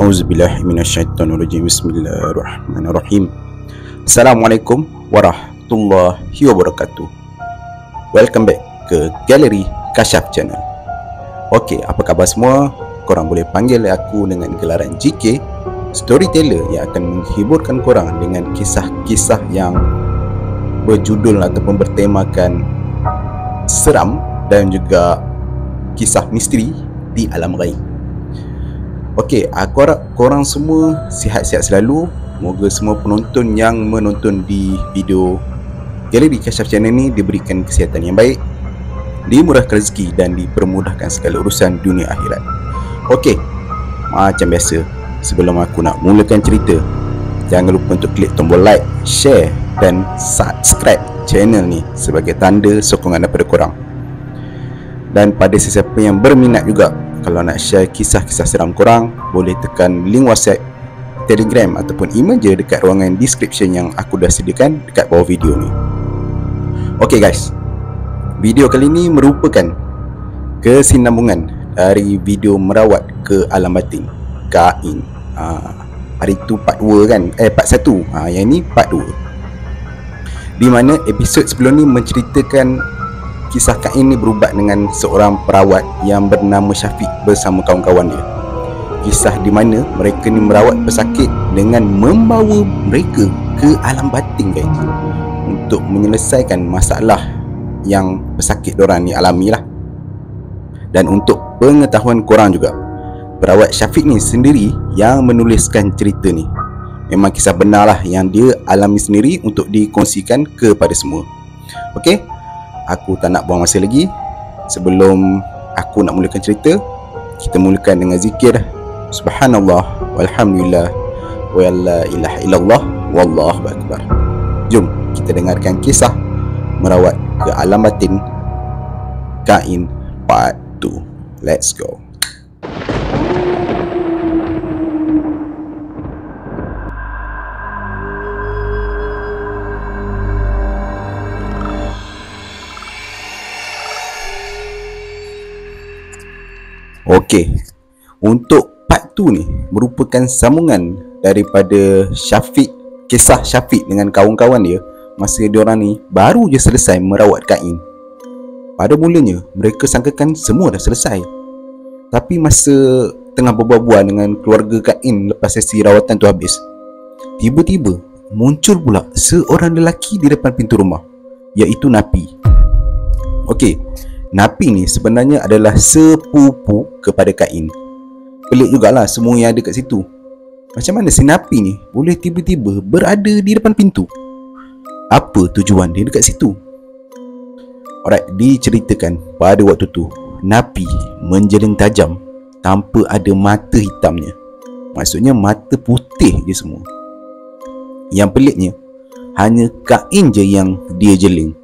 A'udzubillahi minasyaitonirrajim. Bismillahirrahmanirrahim. Assalamualaikum warahmatullahi wabarakatuh. Welcome back ke Galeri Kasyaf Channel. Okey, apa khabar semua? Korang boleh panggil aku dengan gelaran GK, storyteller yang akan menghiburkan korang dengan kisah-kisah yang berjudul ataupun bertemakan seram dan juga kisah misteri di alam gaib. Okey, aku harap korang semua sihat-sihat selalu. Moga semua penonton yang menonton di video Galeri Kasyaf Channel ni diberikan kesihatan yang baik, dimurahkan rezeki dan dipermudahkan segala urusan dunia akhirat. Okey, macam biasa, sebelum aku nak mulakan cerita, jangan lupa untuk klik tombol like, share dan subscribe channel ni sebagai tanda sokongan daripada korang. Dan pada sesiapa yang berminat juga, kalau nak share kisah-kisah seram korang, boleh tekan link WhatsApp, Telegram ataupun email je dekat ruangan description yang aku dah sediakan dekat bawah video ni. Ok guys, video kali ni merupakan kesinambungan dari video merawat ke alam batin Kain. Hari tu part 2 kan, part 1. Yang ni part 2, di mana episod sebelum ni menceritakan kisah Kain ni berubat dengan seorang perawat yang bernama Syafiq bersama kawan-kawan dia. Kisah di mana mereka ni merawat pesakit dengan membawa mereka ke alam batin guys, untuk menyelesaikan masalah yang pesakit diorang ni alami lah. Dan untuk pengetahuan korang juga, perawat Syafiq ni sendiri yang menuliskan cerita ni. Memang kisah benar lah yang dia alami sendiri untuk dikongsikan kepada semua. Okey, aku tak nak buang masa lagi. Sebelum aku nak mulakan cerita, kita mulakan dengan zikir Subhanallah walhamdulillah wa la ilaha illallah wallahu akbar. Jom kita dengarkan kisah merawat ke alam batin Kain part 2. Let's go. Okey, untuk part 2 ni merupakan sambungan daripada Syafiq, kisah Syafiq dengan kawan-kawan dia masa diorang ni baru je selesai merawat Kain. Pada mulanya mereka sangkakan semua dah selesai, tapi masa tengah berbual-bual dengan keluarga Kain lepas sesi rawatan tu habis, tiba-tiba muncul pula seorang lelaki di depan pintu rumah, iaitu Napi. Okey, Napi ni sebenarnya adalah sepupu kepada Kain. Pelik jugalah semua yang ada kat situ. Macam mana si Napi ni boleh tiba-tiba berada di depan pintu? Apa tujuan dia dekat situ? Alright, diceritakan pada waktu tu Napi menjeling tajam tanpa ada mata hitamnya. Maksudnya mata putih je semua. Yang peliknya, hanya Kain je yang dia jeling.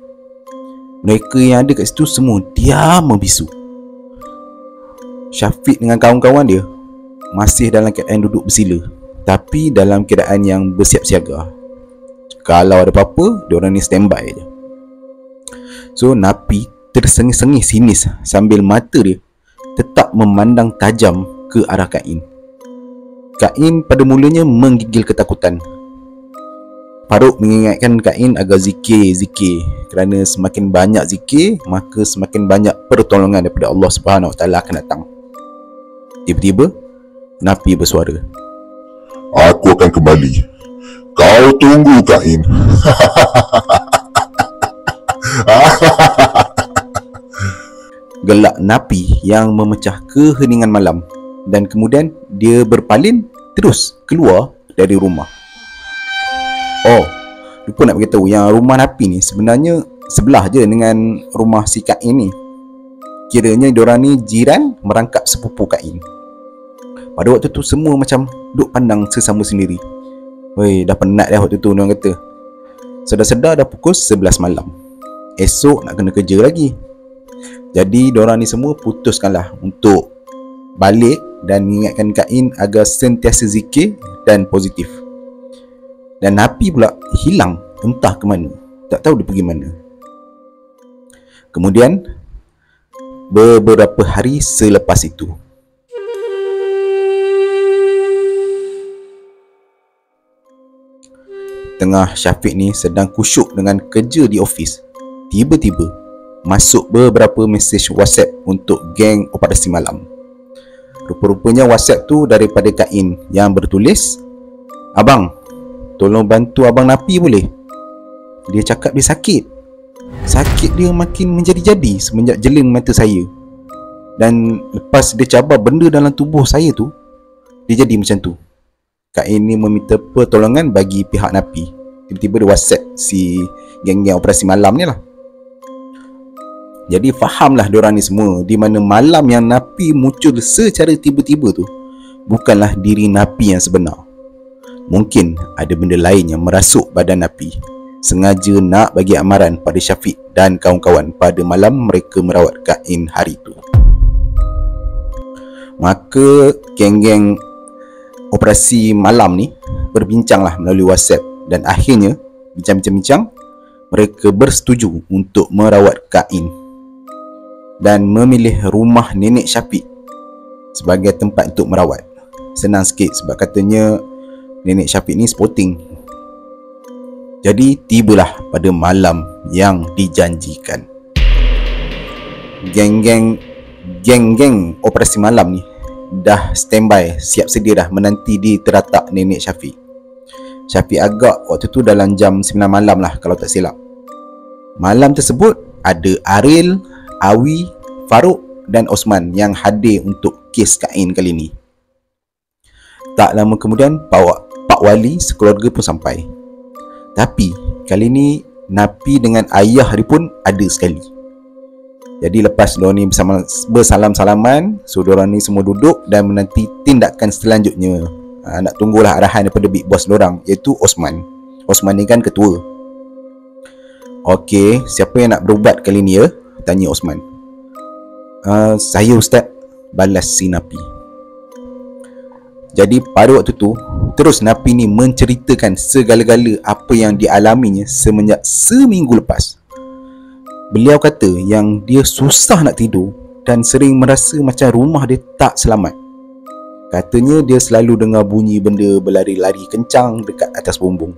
Mereka yang ada kat situ semua diam membisu. Syafiq dengan kawan-kawan dia masih dalam keadaan duduk bersila, tapi dalam keadaan yang bersiap siaga. Kalau ada apa-apa, diorang ni standby je. So Napi tersengih-sengih sinis sambil mata dia tetap memandang tajam ke arah Kain. Kain pada mulanya menggigil ketakutan. Faruk mengingatkan Kain agar zikir, kerana semakin banyak zikir, maka semakin banyak pertolongan daripada Allah Subhanahu Wa Taala akan datang. Tiba-tiba Napi bersuara, "Aku akan kembali. Kau tunggu, Kain." Gelak Napi yang memecah keheningan malam, dan kemudian dia berpaling terus keluar dari rumah. Oh, lupa nak beritahu yang rumah Napi ni sebenarnya sebelah je dengan rumah si Kain ni. Kiranya diorang ni jiran merangkap sepupu Kain. Pada waktu tu semua macam duk pandang sesama sendiri. Weh, dah penat dah waktu tu diorang kata. Sedar-sedar dah pukul 11 malam. Esok nak kena kerja lagi. Jadi diorang ni semua putuskanlah untuk balik dan mengingatkan Kain agar sentiasa zikir dan positif. Dan Napi pula hilang entah ke mana, tak tahu dia pergi mana. Kemudian beberapa hari selepas itu, tengah Syafiq ni sedang kusyuk dengan kerja di ofis, tiba-tiba masuk beberapa mesej WhatsApp untuk geng operasi malam. Rupa-rupanya WhatsApp tu daripada Kain yang bertulis, "Abang, tolong bantu Abang Napi boleh? Dia cakap dia sakit. Sakit dia makin menjadi-jadi semenjak jeling mata saya. Dan lepas dia cabar benda dalam tubuh saya tu, dia jadi macam tu." Kain ni meminta pertolongan bagi pihak Napi. Tiba-tiba dia WhatsApp si geng-geng operasi malam ni lah. Jadi fahamlah diorang ni semua di mana malam yang Napi muncul secara tiba-tiba tu bukanlah diri Napi yang sebenar. Mungkin ada benda lain yang merasuk badan Napi, sengaja nak bagi amaran pada Syafiq dan kawan-kawan pada malam mereka merawat Kain hari tu. Maka geng-geng operasi malam ni berbincanglah melalui WhatsApp dan akhirnya bincang-bincang mereka bersetuju untuk merawat Kain dan memilih rumah nenek Syafiq sebagai tempat untuk merawat. Senang sikit sebab katanya nenek Syafiq ni sporting. Jadi tibalah pada malam yang dijanjikan. Geng-geng operasi malam ni dah standby, siap sedia dah menanti di teratak nenek Syafiq. Syafiq agak waktu tu dalam jam 9 malam lah kalau tak silap. Malam tersebut ada Aril, Awi, Farouk dan Osman yang hadir untuk kes Kain kali ni. Tak lama kemudian Pak Wali sekeluarga pun sampai. Tapi kali ni Napi dengan ayah dia pun ada sekali. Jadi lepas diorang ni bersalam-salaman, so diorang ni semua duduk dan menanti tindakan selanjutnya. Nak tunggulah arahan daripada big boss diorang, iaitu Osman. Osman ni kan ketua. Okey, siapa yang nak berubat kali ni ya? Tanya Osman. Saya Ustaz, balas si Napi. Jadi pada waktu tu terus Napi ni menceritakan segala-gala apa yang dialaminya semenjak seminggu lepas. Beliau kata yang dia susah nak tidur dan sering merasa macam rumah dia tak selamat. Katanya dia selalu dengar bunyi benda berlari-lari kencang dekat atas bumbung.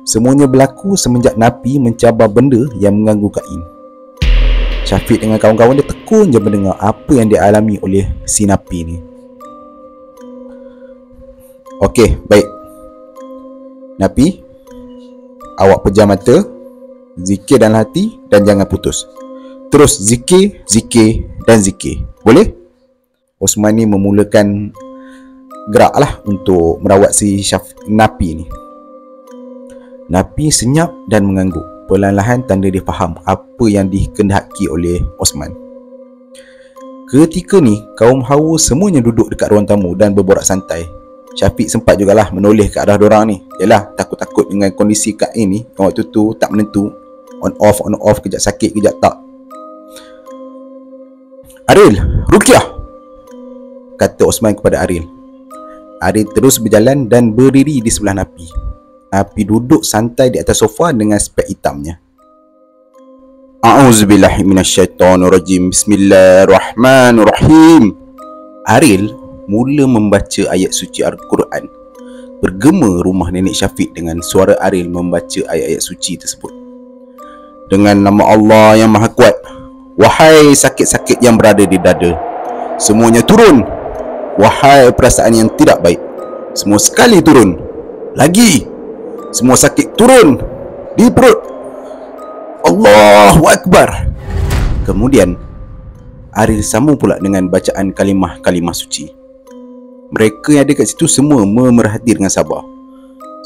Semuanya berlaku semenjak Napi mencabar benda yang mengganggu Kain. Syafiq dengan kawan-kawan dia tekun je mendengar apa yang dialami oleh si Napi ni. Okey, baik. Napi, awak pejam mata, zikir dalam hati dan jangan putus. Terus zikir, zikir dan zikir. Boleh? Osman ni memulakan geraklah untuk merawat si Napi ni. Napi senyap dan mengangguk. Perlahan-lahan tanda dia faham apa yang dikehendaki oleh Osman. Ketika ni, kaum Hawa semuanya duduk dekat ruang tamu dan berborak santai. Syafiq sempat jugalah menoleh ke arah dorang ni. Yalah, takut-takut dengan kondisi Kain ni waktu tu tak menentu. On off, kejap sakit, kejap tak. "Aril, Ruqyah," kata Osman kepada Aril. Aril terus berjalan dan berdiri di sebelah Napi. Napi duduk santai di atas sofa dengan spek hitamnya. "A'udzubillahi minasyaitonirrajim. Bismillahirrahmanirrahim." Aril mula membaca ayat suci Al-Quran. Bergema rumah nenek Syafiq dengan suara Aril membaca ayat-ayat suci tersebut. "Dengan nama Allah yang Maha Kuat, wahai sakit-sakit yang berada di dada, semuanya turun. Wahai perasaan yang tidak baik, semua sekali turun. Lagi, semua sakit turun di perut. Allahu Akbar." Kemudian Aril sambung pula dengan bacaan kalimah-kalimah suci. Mereka yang ada kat situ semua memerhati dengan sabar.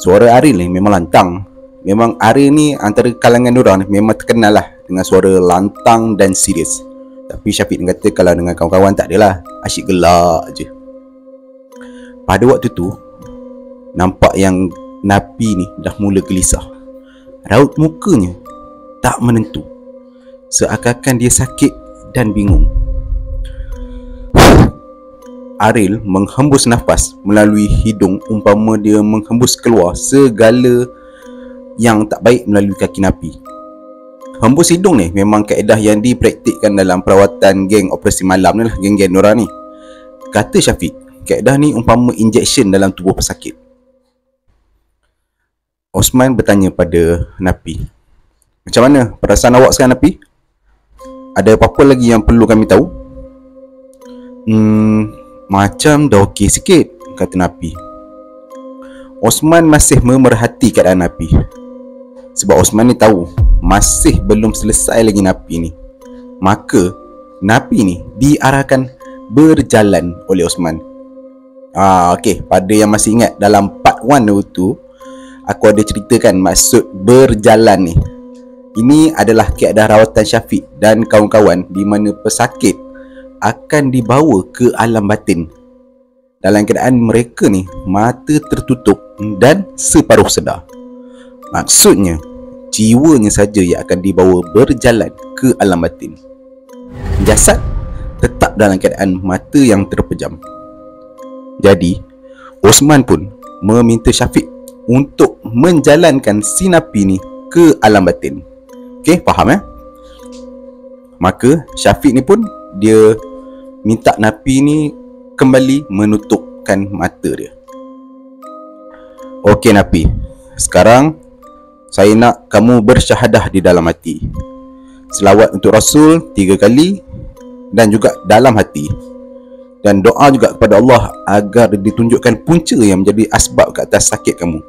Suara Aril ni memang lantang. Memang Aril ni antara kalangan diorang ni memang terkenal lah dengan suara lantang dan serius. Tapi Syafiq kata kalau dengan kawan-kawan tak adalah, asyik gelak je. Pada waktu tu nampak yang Napi ni dah mula gelisah. Raut mukanya tak menentu, seakan-akan dia sakit dan bingung. Aril menghembus nafas melalui hidung umpama dia menghembus keluar segala yang tak baik melalui kaki Napi. Hembus hidung ni memang kaedah yang dipraktikkan dalam perawatan geng operasi malam ni lah, geng-geng diorang ni. Kata Syafiq, kaedah ni umpama injection dalam tubuh pesakit. Osman bertanya pada Napi, "Macam mana perasaan awak sekarang, Napi? Ada apa-apa lagi yang perlu kami tahu?" Macam dah okey sikit," kata Napi. Osman masih memerhati keadaan Napi, sebab Osman ni tahu masih belum selesai lagi Napi ni. Maka Napi ni diarahkan berjalan oleh Osman. Okey, pada yang masih ingat dalam part 1 tu, aku ada ceritakan maksud berjalan ni. Ini adalah keadaan rawatan Syafiq dan kawan-kawan di mana pesakit akan dibawa ke alam batin dalam keadaan mereka ni mata tertutup dan separuh sedar. Maksudnya jiwanya saja yang akan dibawa berjalan ke alam batin. Jasad tetap dalam keadaan mata yang terpejam. Jadi Osman pun meminta Syafiq untuk menjalankan si Napi ni ke alam batin. Okey, faham? Maka Syafiq ni pun dia minta Napi ni kembali menutupkan mata dia. "Okey Napi, sekarang saya nak kamu bersyahadah di dalam hati. Selawat untuk Rasul 3 kali dan juga dalam hati. Dan doa juga kepada Allah agar ditunjukkan punca yang menjadi asbab ke atas sakit kamu.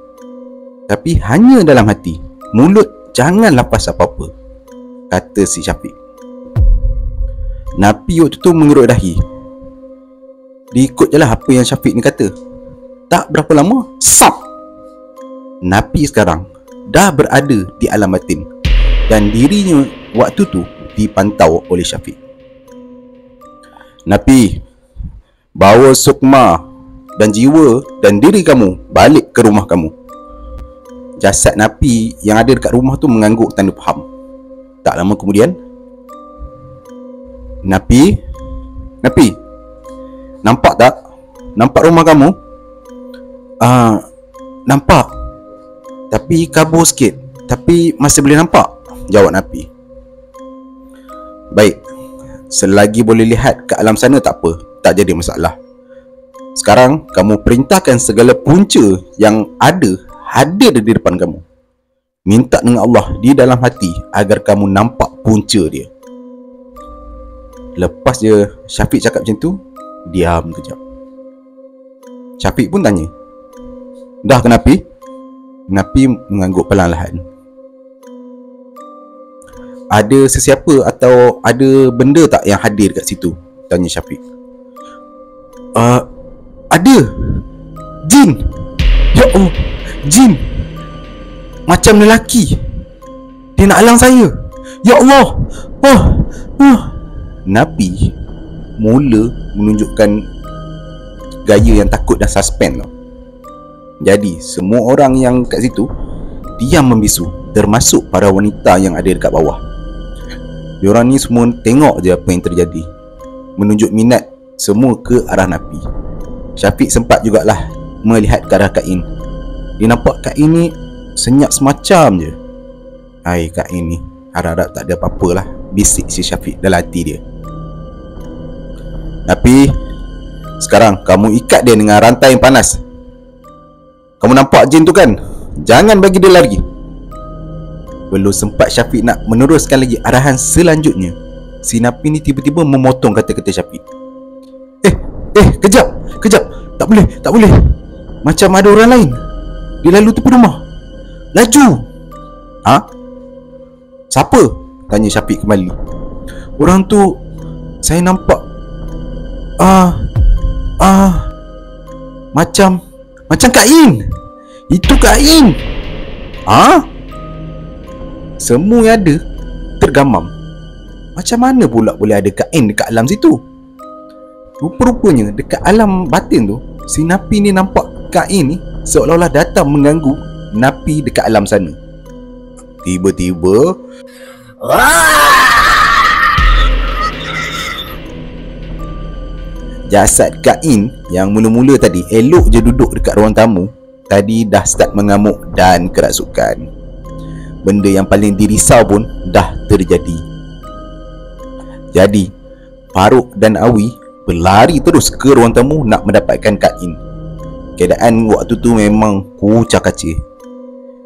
Tapi hanya dalam hati. Mulut jangan lepas apa-apa," kata si Syafiq. Napi waktu tu mengerut dahi. Diikut je lah apa yang Syafiq ni kata. Tak berapa lama, sap! Napi sekarang dah berada di alam batin dan dirinya waktu tu dipantau oleh Syafiq. "Napi, bawa sukma dan jiwa dan diri kamu balik ke rumah kamu." Jasad Napi yang ada dekat rumah tu mengangguk tanda faham. Tak lama kemudian, Napi, nampak tak? Nampak rumah kamu? Nampak. Tapi kabur sikit. Tapi masih boleh nampak," jawab Napi. "Baik, selagi boleh lihat ke alam sana tak apa, tak jadi masalah. Sekarang kamu perintahkan segala punca yang ada hadir di depan kamu. Minta dengan Allah di dalam hati agar kamu nampak punca dia." Lepas je Syafiq cakap macam tu, diam kejap. Syafiq pun tanya, "Dah ke Napi?" Napi mengangguk perlahan-lahan. "Ada sesiapa atau ada benda tak yang hadir kat situ?" tanya Syafiq. Ada. Jin. Ya Allah, jin. Macam lelaki. Dia nak halang saya. Ya Allah. Napi mula menunjukkan gaya yang takut dan suspend tau. Jadi semua orang yang kat situ diam membisu, termasuk para wanita yang ada dekat bawah. Diorang ni semua tengok je apa yang terjadi, menunjuk minat semua ke arah Napi. Syafiq sempat jugalah melihat ke arah Kain. Dia nampak Kain ni senyap semacam je. Kain ni harap-harap tak ada apa-apa lah, bisik si Syafiq dalam hati dia. "Napi, sekarang kamu ikat dia dengan rantai yang panas. Kamu nampak jin tu kan? Jangan bagi dia lari." Belum sempat Syafiq nak meneruskan lagi arahan selanjutnya, si Napi ni tiba-tiba memotong kata-kata Syafiq. Kejap. Tak boleh. Macam ada orang lain. Dia lalu tepi rumah. Laju. Siapa? Tanya Syafiq kembali. "Orang tu saya nampak Macam Kain. Itu Kain." Semua yang ada tergamam. Macam mana pula boleh ada Kain dekat alam situ? Rupa-rupanya dekat alam batin tu, si Napi ni nampak Kain ni seolah-olah datang mengganggu Napi dekat alam sana. Tiba-tiba jasad Kain yang mula-mula tadi elok je duduk dekat ruang tamu, tadi dah start mengamuk dan kerasukan. Benda yang paling dirisau pun dah terjadi. Jadi Faruk dan Awi berlari terus ke ruang tamu nak mendapatkan Kain. Keadaan waktu tu memang kucak kacir.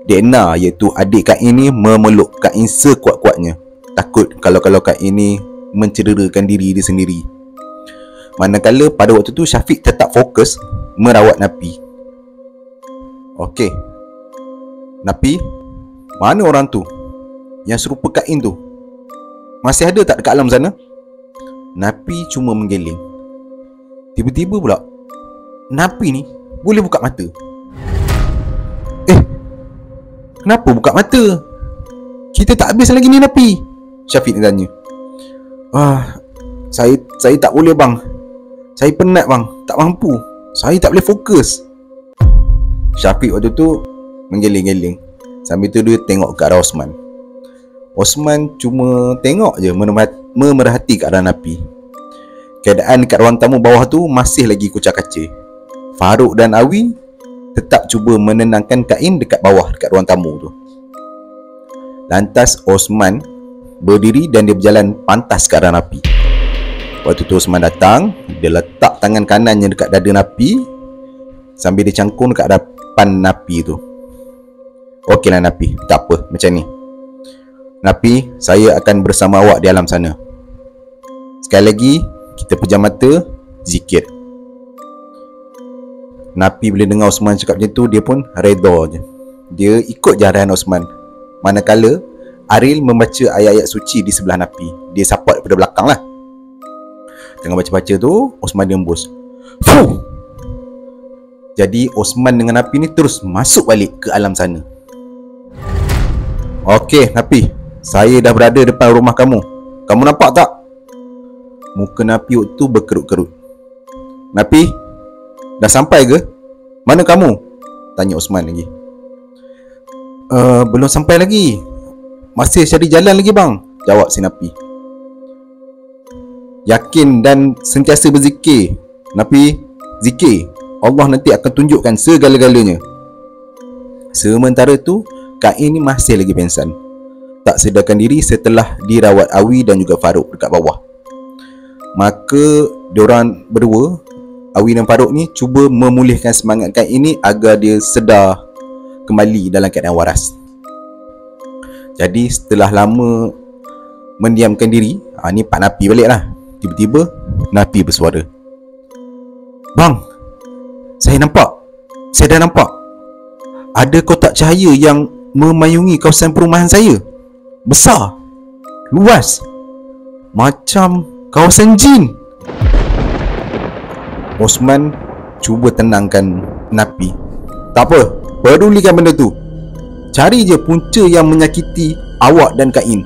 Dena, iaitu adik Kak In ni, memeluk Kak In sekuat-kuatnya. Takut kalau Kak In ni mencederakan diri dia sendiri. Manakala pada waktu tu Syafiq tetap fokus merawat Napi. Okey, Napi, mana orang tu yang serupa Kak In tu? Masih ada tak dekat alam sana? Napi cuma menggeleng. Tiba-tiba pula Napi ni boleh buka mata. Kenapa buka mata? Kita tak habis lagi ni Napi, Syafiq ni tanya. Saya tak boleh bang. Saya penat bang, tak mampu. Saya tak boleh fokus. Syafiq waktu tu menggeleng-geleng. Sambil tu dia tengok ke arah Osman. Osman cuma tengok je, memerhati keadaan Napi. Keadaan dekat ruang tamu bawah tu masih lagi kucak-kacir. Farouk dan Awi tetap cuba menenangkan Kak In dekat bawah, dekat ruang tamu tu. Lantas Osman berdiri dan dia berjalan pantas ke arah Napi. Waktu tu Osman datang, dia letak tangan kanannya dekat dada Napi sambil dia cangkung dekat hadapan Napi tu. Okeylah Napi, tak apa, macam ni. Napi, saya akan bersama awak di alam sana. Sekali lagi, kita pejam mata, zikir. Napi bila dengar Osman cakap macam tu, dia pun reda je. Dia ikut je arahan Osman. Manakala Aril membaca ayat-ayat suci di sebelah Napi. Dia support daripada belakang lah. Tengah baca-baca tu, Osman dia embus. Fuh! Jadi Osman dengan Napi ni terus masuk balik ke alam sana. Okey Napi, saya dah berada depan rumah kamu. Kamu nampak tak? Muka Napi waktu tu berkerut-kerut. Napi, dah sampai ke? Mana kamu? Tanya Osman lagi. Belum sampai lagi. Masih cari jalan lagi bang, jawab si Napi. Yakin dan sentiasa berzikir. Napi, zikir. Allah nanti akan tunjukkan segala-galanya. Sementara tu Kak In ni masih lagi pengsan. Tak sedarkan diri setelah dirawat Awi dan juga Farouk dekat bawah. Maka diorang berdua, Awi dan Farouk ni, cuba memulihkan semangat Kak In ni agar dia sedar kembali dalam keadaan waras. Jadi setelah lama mendiamkan diri, ni Pak Napi balik lah. Tiba-tiba Napi bersuara. Bang, saya dah nampak ada kotak cahaya yang memayungi kawasan perumahan saya. Besar, luas, macam kawasan jin. Osman cuba tenangkan Napi. Tak apa, pedulikan benda tu. Cari je punca yang menyakiti awak dan Kak In.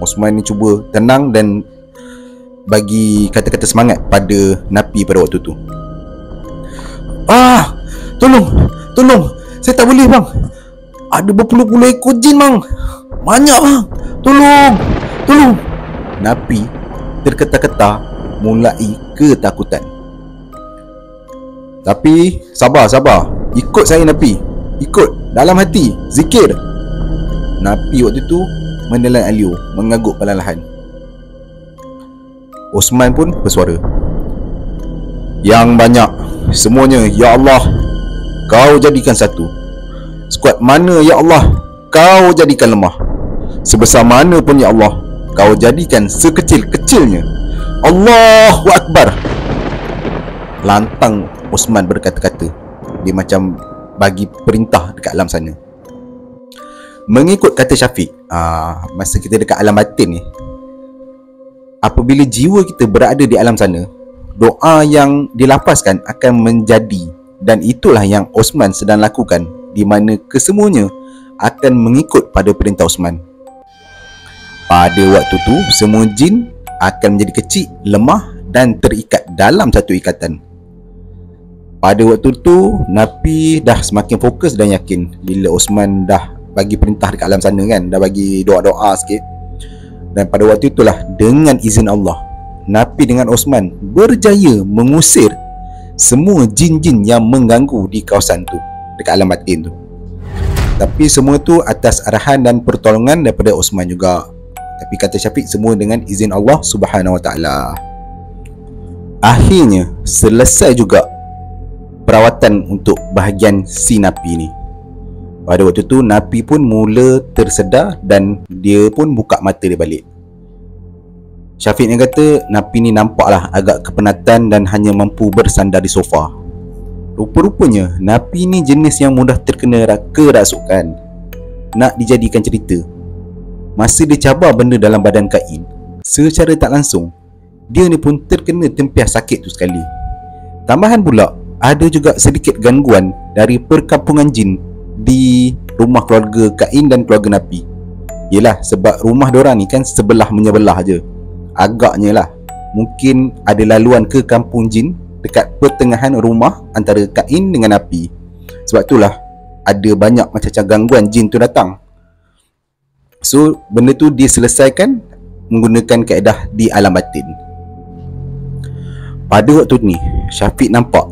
Osman ni cuba tenang dan bagi kata-kata semangat pada Napi pada waktu tu. Tolong, saya tak boleh bang. Ada berpuluh-puluh ekor jin bang. Banyak bang. Tolong. Napi terketar-ketar, mulai ketakutan. Tapi sabar. Ikut saya Napi. Ikut dalam hati, zikir. Napi waktu tu menelan aliu, mengangguk perlahan-lahan. Osman pun bersuara. Yang banyak, semuanya, ya Allah, kau jadikan satu. Sekuat mana ya Allah, kau jadikan lemah. Sebesar mana pun ya Allah, kau jadikan sekecil-kecilnya. Allahu Akbar. Lantang Osman berkata-kata. Dia macam bagi perintah dekat alam sana. Mengikut kata Syafiq, masa kita dekat alam batin ni, apabila jiwa kita berada di alam sana, doa yang dilafazkan akan menjadi. Dan itulah yang Osman sedang lakukan, di mana kesemuanya akan mengikut pada perintah Osman. Pada waktu tu, semua jin akan menjadi kecil, lemah dan terikat dalam satu ikatan. Pada waktu tu, Napi dah semakin fokus dan yakin bila Osman dah bagi perintah dekat alam sana kan, dah bagi doa-doa sikit. Dan pada waktu itulah, dengan izin Allah, Napi dengan Osman berjaya mengusir semua jin-jin yang mengganggu di kawasan tu, dekat alam batin tu. Tapi semua tu atas arahan dan pertolongan daripada Osman juga. Tapi kata Syafiq, semua dengan izin Allah Subhanahu Wa Taala. Akhirnya selesai juga perawatan untuk bahagian si Napi ni. Pada waktu tu Napi pun mula tersedar dan dia pun buka mata dia balik. Syafiq ni kata Napi ni nampaklah agak kepenatan dan hanya mampu bersandar di sofa. Rupa-rupanya Napi ni jenis yang mudah terkena kerasukan. Nak dijadikan cerita, masa dia cabar benda dalam badan Kain, secara tak langsung dia ni pun terkena tempiah sakit tu sekali. Tambahan pula, ada juga sedikit gangguan dari perkampungan jin di rumah keluarga Kain dan keluarga Napi. Yelah, sebab rumah diorang ni kan sebelah menyebelah je. Agaknya lah, mungkin ada laluan ke kampung jin dekat pertengahan rumah antara Kain dengan Napi. Sebab itulah ada banyak macam-macam gangguan jin tu datang. So benda tu diselesaikan menggunakan kaedah di alam batin. Pada waktu ni Syafiq nampak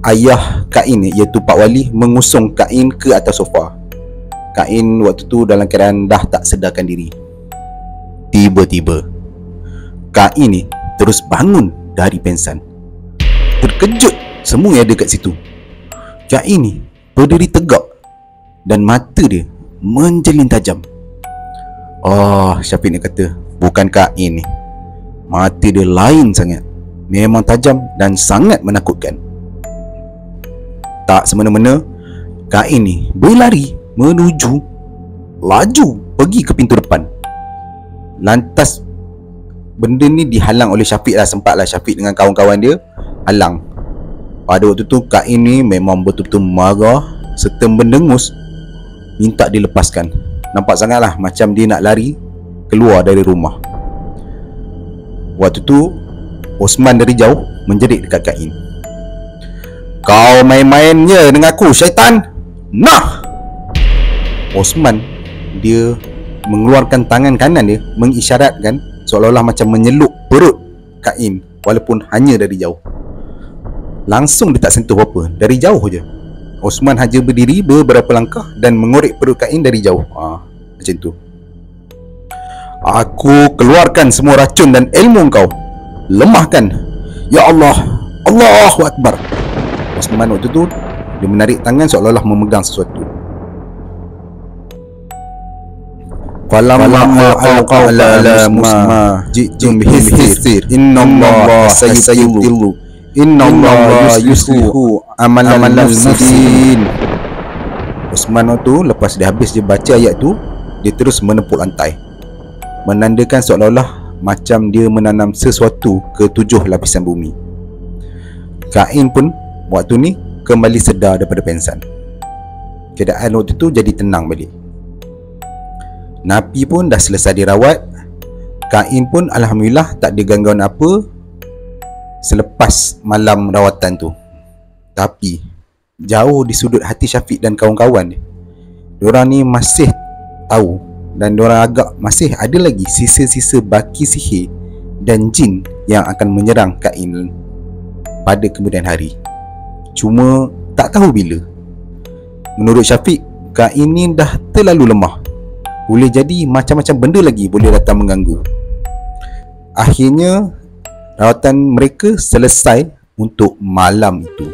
ayah Kain iaitu Pak Wali mengusung Kain ke atas sofa. Kain waktu tu dalam keadaan dah tak sedarkan diri. Tiba-tiba Kain ni terus bangun dari pengsan. Terkejut semua yang ada kat situ. Kain ni berdiri tegak dan mata dia menjelin tajam. Syafiq ni kata, bukan Kain ni, mata dia lain sangat. Memang tajam dan sangat menakutkan. Tak semena-mena Kain ni berlari menuju, laju pergi ke pintu depan. Lantas benda ni dihalang oleh Syafiq lah. Sempatlah Syafiq dengan kawan-kawan dia halang. Pada waktu tu Kain ni memang betul-betul marah serta mendengus, minta dilepaskan. Nampak sangatlah macam dia nak lari keluar dari rumah. Waktu tu Osman dari jauh menjerit dekat Kain. "Kau main-main je dengan aku, syaitan! Nah!" Osman dia mengeluarkan tangan kanan dia mengisyaratkan seolah-olah macam menyeluk perut Kain walaupun hanya dari jauh. Langsung dia tak sentuh apa-apa, dari jauh je. Osman hanya berdiri beberapa langkah dan mengorek perut Kain dari jauh. Macam tu. "Aku keluarkan semua racun dan ilmu kau. Lemahkan. Ya Allah, Allahu Akbar." Osman waktu tu dia menarik tangan seolah-olah memegang sesuatu. "Falamma alqa ala Musa ji'tum bihi innallaha sayyidillu innallaha yuslihu amalan mufsidin." Osman tu lepas dia habis dia baca ayat tu, dia terus menepuk lantai, menandakan seolah-olah macam dia menanam sesuatu ke 7 lapisan bumi. Kain pun waktu ni kembali sedar daripada pengsan. Keadaan waktu tu jadi tenang balik. Napi pun dah selesai dirawat. Kain pun alhamdulillah tak ada gangguan apa selepas malam rawatan tu. Tapi jauh di sudut hati Syafiq dan kawan-kawan dia, diorang ni masih tahu dan diorang agak masih ada lagi sisa-sisa baki sihir dan jin yang akan menyerang Kain pada kemudian hari. Cuma tak tahu bila. Menurut Syafiq, Kain ni dah terlalu lemah. Boleh jadi macam-macam benda lagi boleh datang mengganggu. Akhirnya rawatan mereka selesai untuk malam itu.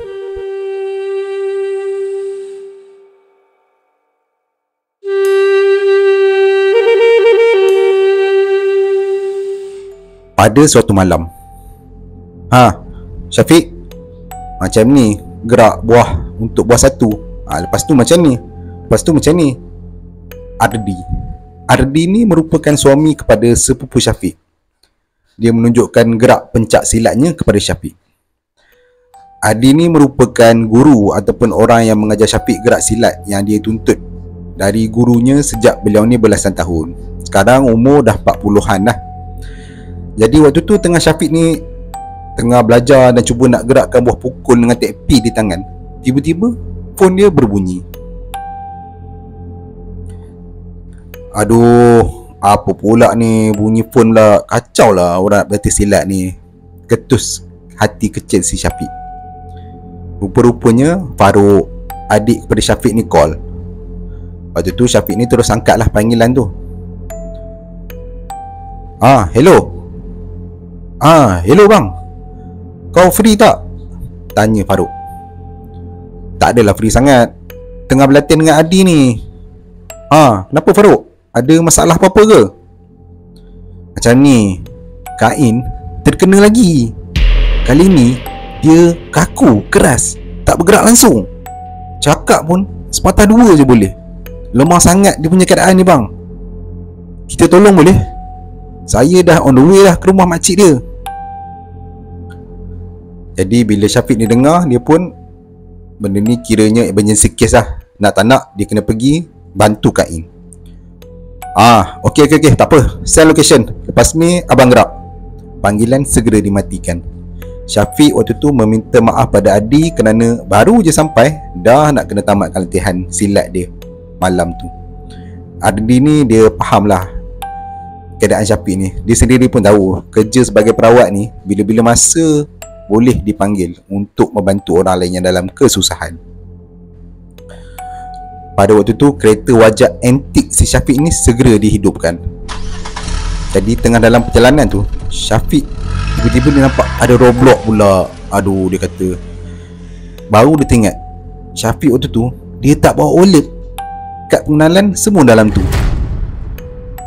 Pada suatu malam, Syafiq, macam ni gerak buah untuk buah satu. Lepas tu macam ni, lepas tu macam ni. Ardi ni merupakan suami kepada sepupu Syafiq. Dia menunjukkan gerak pencak silatnya kepada Syafiq. Ardi ni merupakan guru ataupun orang yang mengajar Syafiq gerak silat yang dia tuntut dari gurunya sejak beliau ni belasan tahun. Sekarang umur dah 40-an lah. Jadi waktu tu tengah Syafiq ni tengah belajar dan cuba nak gerakkan buah pukul dengan tepi di tangan, tiba-tiba phone dia berbunyi. Aduh, apa pula ni, bunyi phone pula. Kacau lah orang nak berlatih silat ni. Ketus hati kecil si Syafiq. Rupa-rupanya Farouk, adik kepada Syafiq ni call. Waktu tu Syafiq ni terus angkat lah panggilan tu. Hello. Hello bang, kau free tak? Tanya Farouk. Tak adalah free sangat. tengah berlatihan dengan Adi ni. Kenapa Farouk? Ada masalah apa-apa ke? Macam ni, Kain terkena lagi. Kali ni dia kaku, keras, tak bergerak langsung. Cakap pun sepatah dua je boleh. Lemah sangat dia punya keadaan ni bang. Kita tolong boleh? Saya dah on the way lah ke rumah makcik dia. Jadi bila Syafiq ni dengar, dia pun benda ni kiranya emergency case lah. Nak tak nak dia kena pergi bantu Kain. Okey, tak apa. Send location. Lepas ni abang gerak. Panggilan segera dimatikan. Syafiq waktu tu meminta maaf pada Adi kerana baru je sampai, dah nak kena tamatkan latihan silat dia malam tu. Adi ni dia faham lah keadaan Syafiq ni. Dia sendiri pun tahu kerja sebagai perawat ni bila-bila masa boleh dipanggil untuk membantu orang lain yang dalam kesusahan. Pada waktu tu kereta wajak antik si Syafiq ni segera dihidupkan. Jadi tengah dalam perjalanan tu, Syafiq tiba-tiba dia nampak ada roadblock pula. Aduh, dia kata baru dia teringat Syafiq waktu tu dia tak bawa wallet. Kad pengenalan semua dalam tu.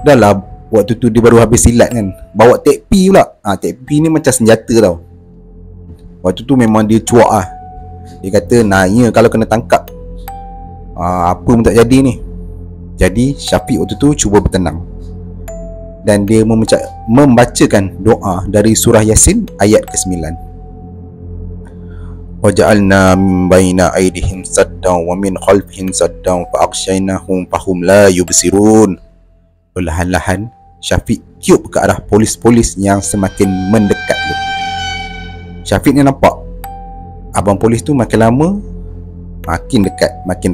Dah lah waktu tu dia baru habis silat kan, bawa tekpi pula. Tekpi ni macam senjata tau. Waktu tu memang dia cuak lah. Dia kata nanya kalau kena tangkap, apa pun tak jadi ni. Jadi Syafiq waktu tu cuba bertenang, dan dia membacakan doa dari surah Yasin ayat ke-9. Waja'alna min baina aydihim saddan wa min khalfihim saddan fa aghshaynahum fahum la yubsirun. Perlahan-lahan Syafiq tiup ke arah polis-polis yang semakin mendekat tu. Syafiq ni nampak abang polis tu makin lama makin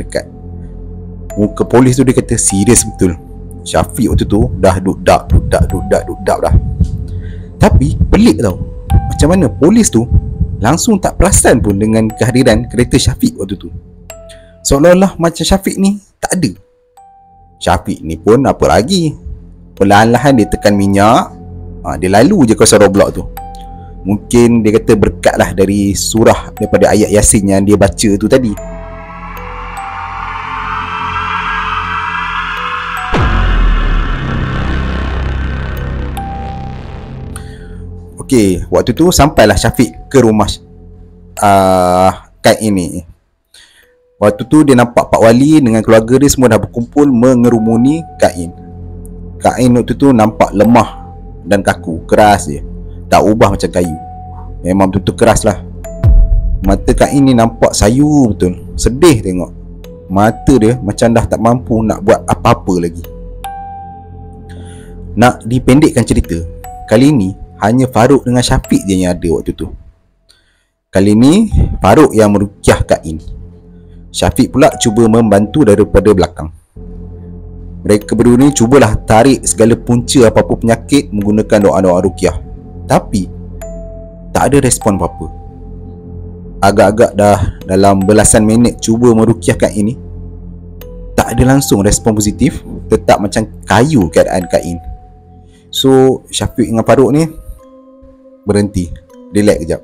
dekat. Muka polis tu dia kata serius betul. Syafiq waktu tu dah duduk dah. Tapi pelik tau, macam mana polis tu langsung tak perasan pun dengan kehadiran kereta Syafiq waktu tu. Seolah-olah macam Syafiq ni tak ada. Syafiq ni pun apa lagi, perlahan-lahan dia tekan minyak. Dia lalu je kawasan roadblock tu. Mungkin dia kata berkat lah dari surah daripada ayat Yasin yang dia baca tu tadi. Okey, waktu tu sampailah Syafiq ke rumah Kain ini. Waktu tu dia nampak Pak Wali dengan keluarga dia semua dah berkumpul mengerumuni Kain. Kain waktu tu nampak lemah dan kaku, keras je, tak ubah macam kayu. Memang betul-betul keras lah. Mata Kain ni nampak sayu betul. Sedih tengok. Mata dia macam dah tak mampu nak buat apa-apa lagi. Nak dipendekkan cerita, kali ni hanya Farouk dengan Syafiq je yang ada waktu tu. Kali ni Farouk yang meruqyah Kain. Syafiq pula cuba membantu daripada belakang. Mereka berdua ni cubalah tarik segala punca apa-apa penyakit menggunakan doa-doa ruqyah. Tapi tak ada respon apa-apa. Agak-agak dah dalam belasan minit cuba meruqyah Kain ni, tak ada langsung respon positif. Tetap macam kayu keadaan Kain. So Syafiq dengan Farouk ni berhenti, relax kejap.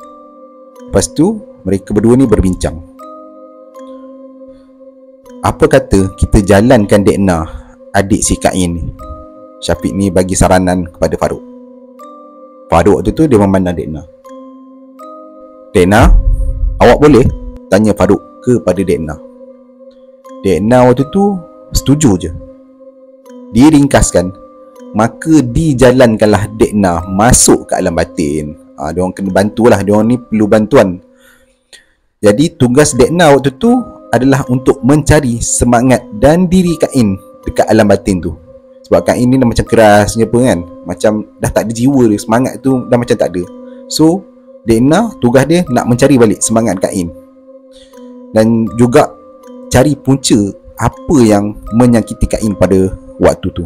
Lepas tu mereka berdua ni berbincang. Apa kata kita jalankan Dekna, adik si Kain ni? Syafiq ni bagi saranan kepada Farouk. Farouk waktu tu dia memandang Dekna. Dekna, awak boleh? Tanya Farouk kepada Dekna. Dekna waktu tu setuju je. Dia ringkaskan, maka dijalankanlah Dekna masuk ke alam batin. Diorang kena bantulah, diorang ni perlu bantuan. Jadi tugas Dekna waktu tu adalah untuk mencari semangat dan diri Kain dekat alam batin tu. Sebab Kain ni dah macam keras ni apa kan, macam dah tak ada jiwa dia, semangat tu dah macam tak ada. So Dekna tugas dia nak mencari balik semangat Kain, dan juga cari punca apa yang menyakiti Kain pada waktu tu.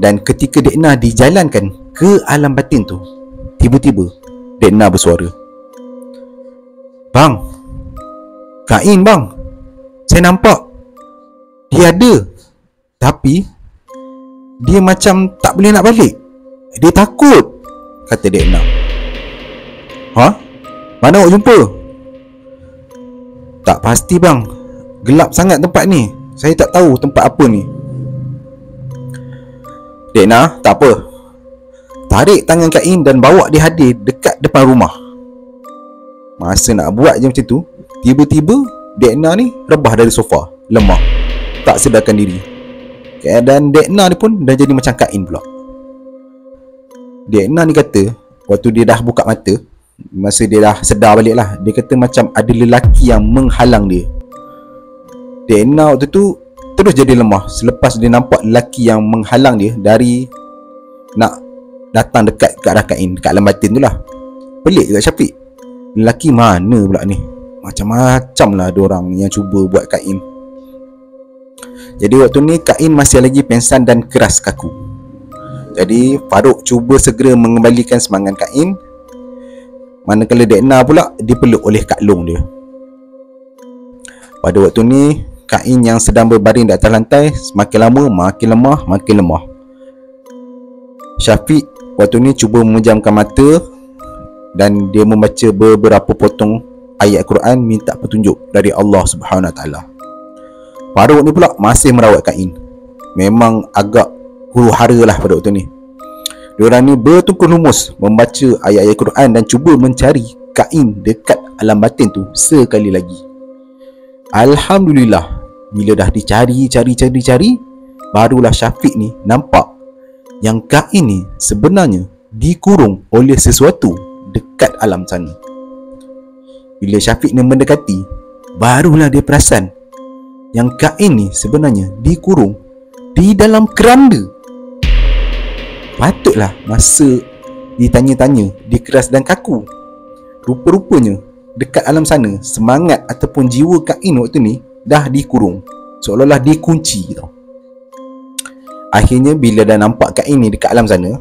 Dan ketika Dekna dijalankan ke alam batin tu, tiba-tiba Dekna bersuara, "Bang, Kain bang, saya nampak dia ada, tapi dia macam tak boleh nak balik. Dia takut," kata Dekna. "Mana awak jumpa?" "Tak pasti bang, Gelap sangat tempat ni, saya tak tahu tempat apa ni. Dek Na, tak apa. Tarik tangan Kak In dan bawa dia hadir dekat depan rumah. Masa nak buat je macam tu, tiba-tiba Dek Na ni rebah dari sofa, lemah, tak sedarkan diri. Keadaan Dek Na ni pun dah jadi macam Kak In pula. Dek Na ni kata, waktu dia dah buka mata, masa dia dah sedar balik lah, dia kata macam ada lelaki yang menghalang dia. Dek Na waktu tu terus jadi lemah selepas dia nampak lelaki yang menghalang dia dari nak datang dekat ke arah Kak In, dekat alam batin tu lah. Pelik juga Syafiq, lelaki mana pula ni? Macam-macam lah diorang yang cuba buat Kak In. Jadi waktu ni Kak In masih lagi pengsan dan keras kaku. Jadi Farouk cuba segera mengembalikan semangat Kak In, manakala Dek Na pula dipeluk oleh Kak Long dia. Pada waktu ni Kak In yang sedang berbaring di atas lantai semakin lama makin lemah, makin lemah. Syafiq waktu ni cuba memejamkan mata dan dia membaca beberapa potong ayat Quran minta petunjuk dari Allah Subhanahu Wa Taala. Farouk ni pula masih merawat Kak In. Memang agak huru-hara lah pada waktu ni. Diorang ni bertungkus lumus membaca ayat-ayat Quran dan cuba mencari Kak In dekat alam batin tu sekali lagi. Alhamdulillah, bila dah dicari, barulah Syafiq ni nampak yang Kak In ni sebenarnya dikurung oleh sesuatu dekat alam sana. Bila Syafiq ni mendekati, barulah dia perasan yang Kak In ni sebenarnya dikurung di dalam keranda. Patutlah masa ditanya-tanya, dia keras dan kaku. Rupa-rupanya dekat alam sana, semangat ataupun jiwa Kak In waktu ni dah dikurung, seolah-olah dikunci tau. Akhirnya bila dah nampak Kak In ni dekat alam sana,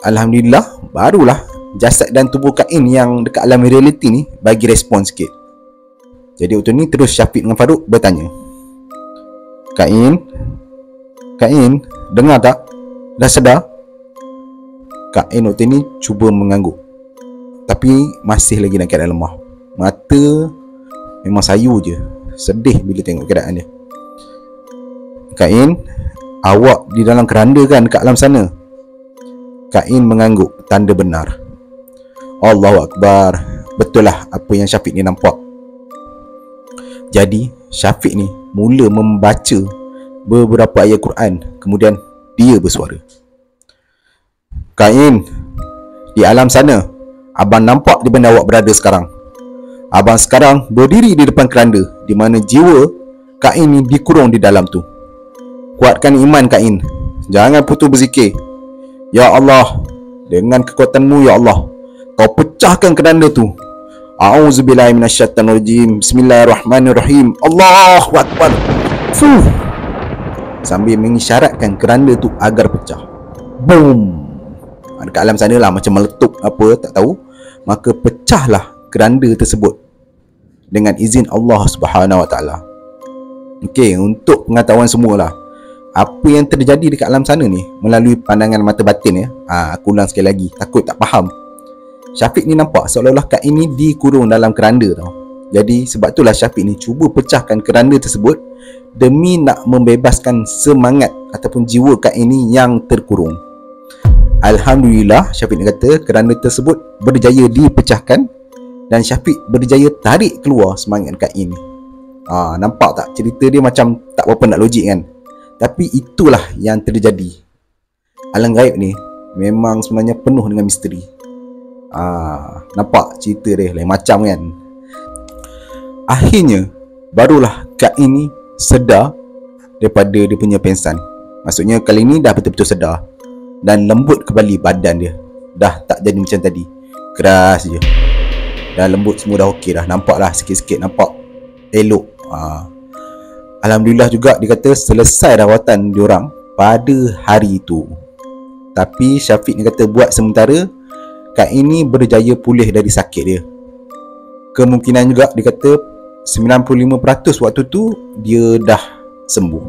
alhamdulillah, barulah jasad dan tubuh Kak In yang dekat alam realiti ni bagi respon sikit. Jadi waktu ni terus Syafiq dengan Farouk bertanya, Kak In, dengar tak? Dah sedar? Kak In waktu ni cuba mengangguk, tapi masih lagi dalam keadaan lemah. Mata memang sayu je, sedih bila tengok keadaan dia. Kak In, awak di dalam keranda kan dekat alam sana? Kak In mengangguk tanda benar. Allahu Akbar, betul lah apa yang Syafiq ni nampak. Jadi Syafiq ni mula membaca beberapa ayat Quran, kemudian dia bersuara, Kak In, di alam sana abang nampak di mana awak berada sekarang. Abang sekarang berdiri di depan keranda di mana jiwa Kak In ni dikurung di dalam tu. Kuatkan iman Kak In, jangan putus berzikir. Ya Allah, dengan kekuatanmu ya Allah, kau pecahkan keranda tu. A'udzubillahi minasyaitanirrajim. Bismillahirrahmanirrahim. Allahu Akbar. Fuh. Sambil mengisyaratkan keranda tu agar pecah. Boom. Dekat alam sana lah macam meletup apa tak tahu. Maka pecahlah keranda tersebut dengan izin Allah Subhanahu Wa Taala. Okey, untuk pengetahuan semualah, apa yang terjadi dekat alam sana ni melalui pandangan mata batin ya. Aku ulang sekali lagi, takut tak faham. Syafiq ni nampak seolah-olah Kak In ni dikurung dalam keranda tau. Jadi sebab itulah Syafiq ni cuba pecahkan keranda tersebut demi nak membebaskan semangat ataupun jiwa Kak In ni yang terkurung. Alhamdulillah, Syafiq ni kata keranda tersebut berjaya dipecahkan dan Syafiq berjaya tarik keluar semangat Kak In ni. Nampak tak cerita dia macam tak berapa nak logik kan? Tapi itulah yang terjadi. Alam gaib ni memang sebenarnya penuh dengan misteri. Nampak cerita dia lain macam kan? Akhirnya barulah Kak In ni sedar daripada dia punya pengsan. Maksudnya kali ni dah betul-betul sedar dan lembut kembali badan dia. Dah tak jadi macam tadi, keras je. Dah lembut, semua dah okey dah. Nampak lah sikit-sikit nampak elok. Alhamdulillah juga dia kata selesai rawatan diorang pada hari itu. Tapi Syafiq ni kata buat sementara Kak In ni berjaya pulih dari sakit dia. Kemungkinan juga dia kata 95% waktu tu dia dah sembuh.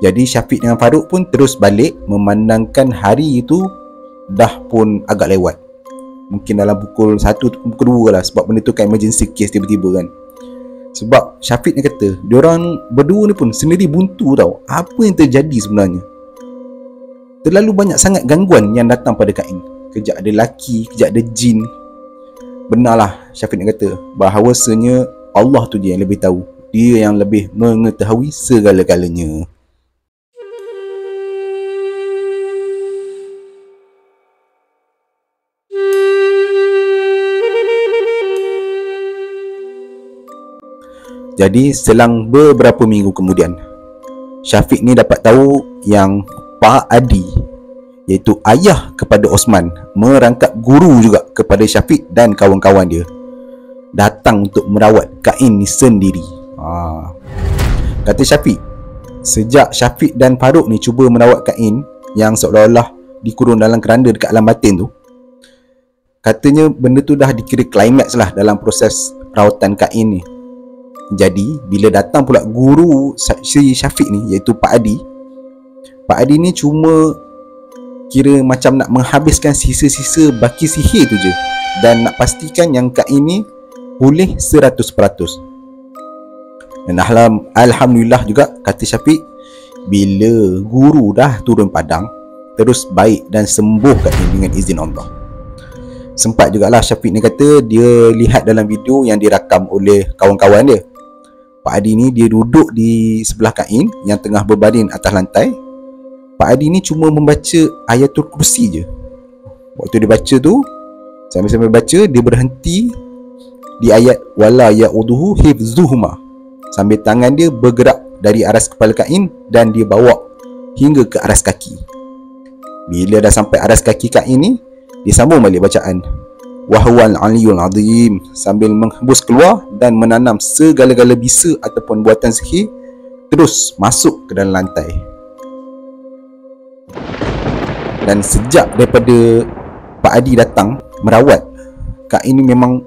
Jadi Syafiq dengan Farouk pun terus balik memandangkan hari itu dah pun agak lewat. Mungkin dalam pukul 1 atau pukul 2 lah, sebab benda tu kan emergency case tiba-tiba kan. Sebab Syafiq ni kata diorang berdua ni pun sendiri buntu tau. Apa yang terjadi sebenarnya? Terlalu banyak sangat gangguan yang datang pada Kain. Kejap ada lelaki, kejap ada jin. Benarlah Syafiq ni kata bahawasanya Allah tu dia yang lebih tahu. Dia yang lebih mengetahui segala-galanya. Jadi selang beberapa minggu kemudian, Syafiq ni dapat tahu yang Pak Adi, iaitu ayah kepada Osman, merangkap guru juga kepada Syafiq dan kawan-kawan dia, datang untuk merawat Kain ni sendiri. Kata Syafiq, sejak Syafiq dan Farouk ni cuba merawat Kain yang seolah-olah dikurung dalam keranda dekat alam batin tu, katanya benda tu dah dikira klimaks lah dalam proses rawatan Kain ni. Jadi bila datang pula guru si Syafiq ni, iaitu Pak Adi ni cuma kira macam nak menghabiskan sisa-sisa baki sihir tu je, dan nak pastikan yang Kain ni pulih 100%. Dan Alhamdulillah juga, kata Syafiq, bila guru dah turun padang, terus baik dan sembuh Kain dengan izin Allah. Sempat jugalah Syafiq ni kata dia lihat dalam video yang dirakam oleh kawan-kawan dia. Pak Adi ni dia duduk di sebelah Kain yang tengah berbaring atas lantai. Pak Adi ni cuma membaca Ayatul Kursi je. Waktu dia baca tu, sambil-sambil baca, dia berhenti di ayat wala ya'uduhu hifzuhuma, sambil tangan dia bergerak dari aras kepala Kain dan dia bawa hingga ke aras kaki. Bila dah sampai aras kaki Kain ni, dia sambung balik bacaan Wahwal aliyul azim, sambil menghembus keluar dan menanam segala-gala bisa ataupun buatan sihir terus masuk ke dalam lantai. Dan sejak daripada Pak Adi datang merawat, Kain ini memang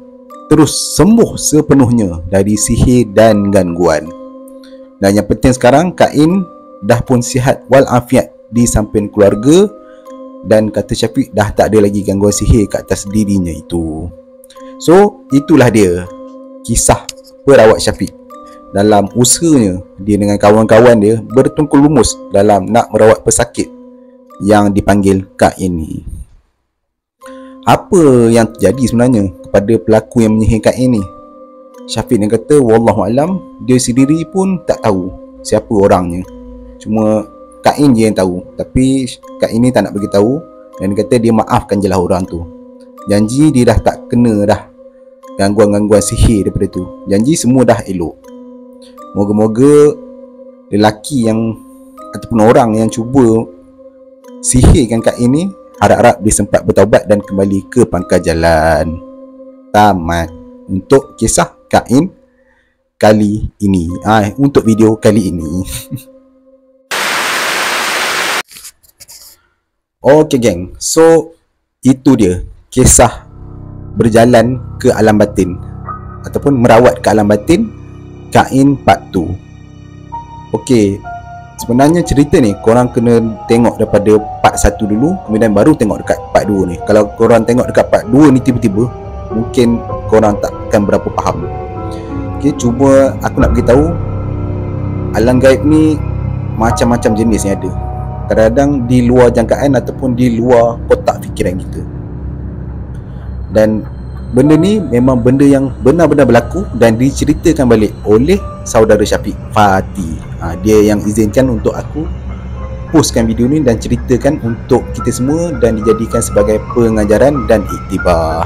terus sembuh sepenuhnya dari sihir dan gangguan. Dan yang penting sekarang, Kain dah pun sihat walafiat di samping keluarga. Dan kata Syafiq, dah tak ada lagi gangguan sihir kat atas dirinya itu. So itulah dia kisah perawat Syafiq dalam usahanya dia dengan kawan-kawan dia bertungkul lumus dalam nak merawat pesakit yang dipanggil Kain ni. Apa yang terjadi sebenarnya kepada pelaku yang menyihir Kain ni? Syafiq ni kata wallahualam, dia sendiri pun tak tahu siapa orangnya. Cuma Kain je yang tahu. Tapi Kain ni tak nak beritahu, dan dia kata dia maafkan je lah orang tu. Janji dia dah tak kena dah gangguan-gangguan sihir daripada tu. Janji semua dah elok. Moga-moga lelaki yang ataupun orang yang cuba sihirkan Kain ni, harap-harap dia sempat bertaubat dan kembali ke pangkal jalan. Tamat untuk kisah Kain kali ini. Untuk video kali ini. Okay geng, so itu dia kisah berjalan ke alam batin ataupun merawat ke alam batin Kain Part 2. Okay, sebenarnya cerita ni korang kena tengok daripada Part 1 dulu, kemudian baru tengok dekat Part 2 ni. Kalau korang tengok dekat Part 2 ni tiba-tiba, mungkin korang takkan berapa faham. Okay, cuma aku nak beritahu, alam gaib ni macam-macam jenis yang ada. Kadang-kadang di luar jangkaan ataupun di luar kotak fikiran kita. Dan benda ni memang benda yang benar-benar berlaku dan diceritakan balik oleh saudara Syafiq, Fatih. Dia yang izinkan untuk aku postkan video ni dan ceritakan untuk kita semua dan dijadikan sebagai pengajaran dan iktibar.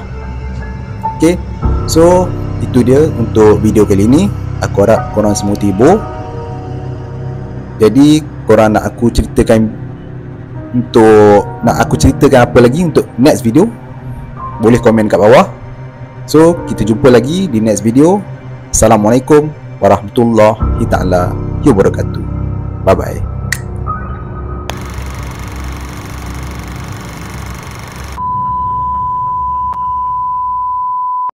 Okay, so itu dia untuk video kali ni. Aku harap korang semua terhibur. Jadi korang nak aku ceritakan apa lagi untuk next video, boleh komen kat bawah. So kita jumpa lagi di next video. Assalamualaikum warahmatullahi taala wabarakatuh. Bye bye.